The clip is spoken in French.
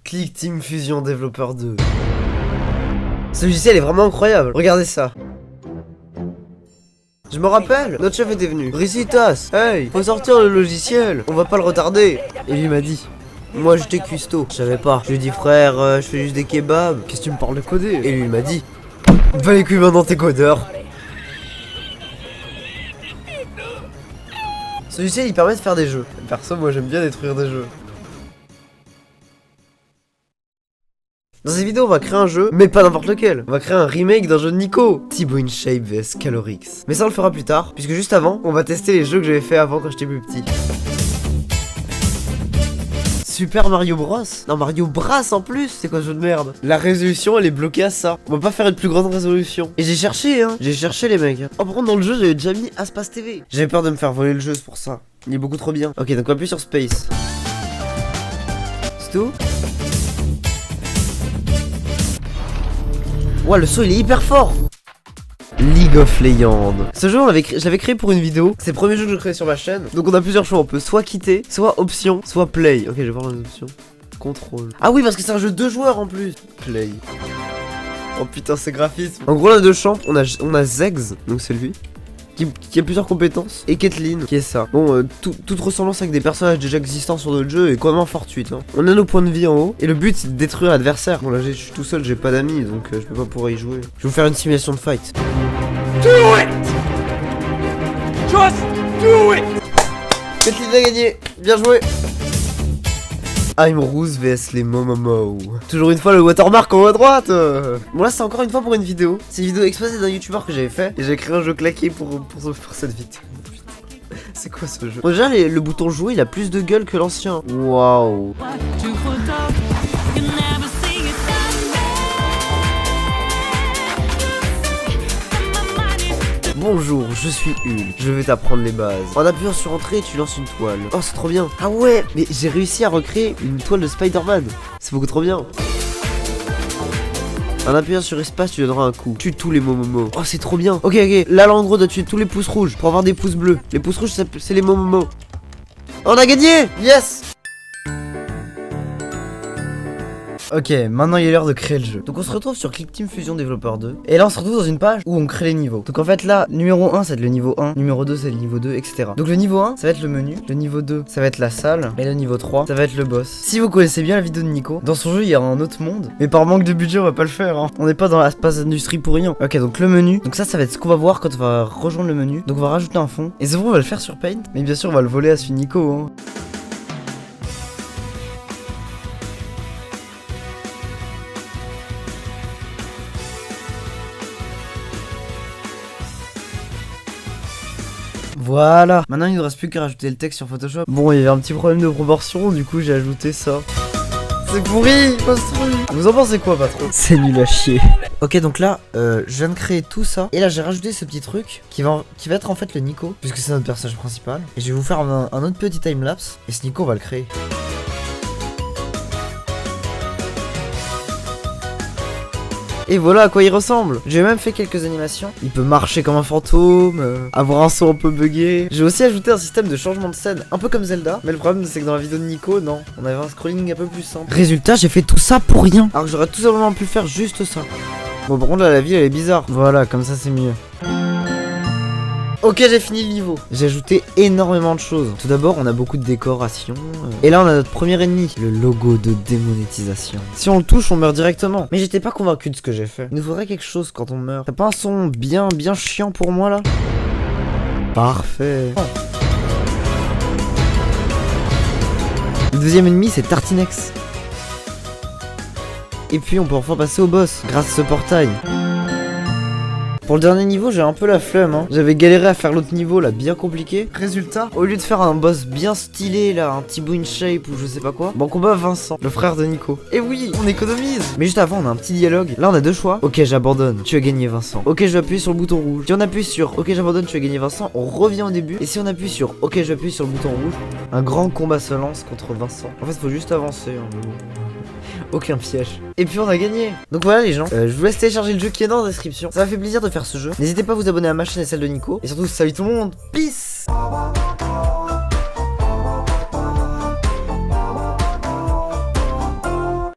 Click Team Fusion Developer 2. Ce logiciel est vraiment incroyable. Regardez ça. Je me rappelle, notre chef était venu. Ricitas, hey, faut sortir le logiciel. On va pas le retarder. Et lui m'a dit. Moi j'étais cuistot, je savais pas. Je lui ai dit frère, je fais juste des kebabs. Qu'est-ce que tu me parles de coder? Et lui il m'a dit. Va les couilles maintenant t'es codeur. Ce logiciel il permet de faire des jeux. Perso moi j'aime bien détruire des jeux. Dans cette vidéo on va créer un jeu, mais pas n'importe lequel. On va créer un remake d'un jeu de Nico, Thibaut InShape vs Calorix. Mais ça on le fera plus tard, puisque juste avant, on va tester les jeux que j'avais fait avant quand j'étais plus petit. Super Mario Bros. Non, Mario Bros en plus, c'est quoi ce jeu de merde? La résolution elle est bloquée à ça. On va pas faire une plus grande résolution. Et j'ai cherché j'ai cherché les mecs. Oh par contre dans le jeu j'avais déjà mis Aspas TV. J'avais peur de me faire voler le jeu, c'est pour ça. Il est beaucoup trop bien. Ok donc on appuie sur Space. C'est tout? Ouais le saut il est hyper fort. League of Legends. Ce jeu, je l'avais créé pour une vidéo. C'est le premier jeu que je crée sur ma chaîne. Donc on a plusieurs choix. On peut soit quitter, soit option, soit play. Ok, je vais voir les options. Contrôle. Ah oui, parce que c'est un jeu de 2 joueurs en plus. Play. Oh putain, c'est graphisme. En gros, on a 2 champs. On a Zex, donc c'est lui. Qui a plusieurs compétences. Et Kathleen, qui est ça. Bon, toute ressemblance avec des personnages déjà existants sur notre jeu est quand même fortuite. On a nos points de vie en haut. Et le but, c'est de détruire l'adversaire. Bon, là, je suis tout seul, j'ai pas d'amis. Donc, je peux pas pouvoir y jouer. Je vais vous faire une simulation de fight. Do it! Just do it! Kathleen a gagné. Bien joué. I'm Rose vs les Momomo. Toujours une fois le watermark en haut à droite. Bon là c'est encore une fois pour une vidéo. C'est une vidéo exposée d'un youtubeur que j'avais fait. Et j'ai créé un jeu claqué pour cette vidéo. C'est quoi ce jeu? Bon, déjà le bouton jouer il a plus de gueule que l'ancien. Waouh. Bonjour, je suis Hulk, je vais t'apprendre les bases. En appuyant sur entrée, tu lances une toile. Oh, c'est trop bien. Ah ouais, mais j'ai réussi à recréer une toile de Spider-Man. C'est beaucoup trop bien. En appuyant sur espace, tu donneras un coup. Tue tous les Momomo. Oh, c'est trop bien. Ok, là, en gros, on doit tuer tous les pouces rouges pour avoir des pouces bleus. Les pouces rouges, c'est les Momomo. On a gagné! Yes! Ok, maintenant il est l'heure de créer le jeu. Donc on se retrouve sur Click Team Fusion Developer 2. Et là on se retrouve dans une page où on crée les niveaux. Donc en fait là, numéro 1 ça va être le niveau 1, numéro 2 c'est le niveau 2, etc. Donc le niveau 1 ça va être le menu, le niveau 2 ça va être la salle, et le niveau 3 ça va être le boss. Si vous connaissez bien la vidéo de Nico, dans son jeu il y aura un autre monde. Mais par manque de budget on va pas le faire On n'est pas dans l'espace industrie pour rien. Ok donc le menu, donc ça va être ce qu'on va voir quand on va rejoindre le menu. Donc on va rajouter un fond. Et c'est bon on va le faire sur Paint. Mais bien sûr on va le voler à celui de Nico Voilà. Maintenant il ne reste plus qu'à rajouter le texte sur Photoshop. Bon il y avait un petit problème de proportion, du coup j'ai ajouté ça. C'est pourri, construit. Vous en pensez quoi patron? C'est nul à chier. Ok donc là je viens de créer tout ça. Et là j'ai rajouté ce petit truc qui va être en fait le Nico, puisque c'est notre personnage principal. Et je vais vous faire un autre petit timelapse. Et ce Nico on va le créer. Et voilà à quoi il ressemble. J'ai même fait quelques animations. Il peut marcher comme un fantôme, avoir un son un peu buggé. J'ai aussi ajouté un système de changement de scène, un peu comme Zelda. Mais le problème c'est que dans la vidéo de Nico, non, on avait un scrolling un peu plus simple. Résultat, j'ai fait tout ça pour rien. Alors que j'aurais tout simplement pu faire juste ça. Bon par contre là la vie elle est bizarre. Voilà, comme ça c'est mieux. Ok j'ai fini le niveau. J'ai ajouté énormément de choses. Tout d'abord on a beaucoup de décorations. Et là on a notre premier ennemi, le logo de démonétisation. Si on le touche on meurt directement. Mais j'étais pas convaincu de ce que j'ai fait. Il nous faudrait quelque chose quand on meurt. T'as pas un son bien chiant pour moi là? Parfait. Le deuxième ennemi c'est Tartinex. Et puis on peut enfin passer au boss grâce à ce portail. Pour le dernier niveau, j'ai un peu la flemme. J'avais galéré à faire l'autre niveau là, bien compliqué. Résultat, au lieu de faire un boss bien stylé là, un Thibaut InShape ou je sais pas quoi, bon, on combat Vincent, le frère de Nico. Et oui, on économise. Mais juste avant, on a un petit dialogue. Là, on a 2 choix. Ok, j'abandonne, tu as gagné Vincent. Ok, je vais appuyer sur le bouton rouge. Si on appuie sur ok, j'abandonne, tu as gagné Vincent, on revient au début. Et si on appuie sur ok, j'appuie sur le bouton rouge, un grand combat se lance contre Vincent. En fait, faut juste avancer. Aucun piège. Et puis on a gagné. Donc voilà les gens, je vous laisse télécharger le jeu qui est dans la description. Ça m'a fait plaisir de faire ce jeu. N'hésitez pas à vous abonner à ma chaîne et celle de Nico. Et surtout salut tout le monde. Peace.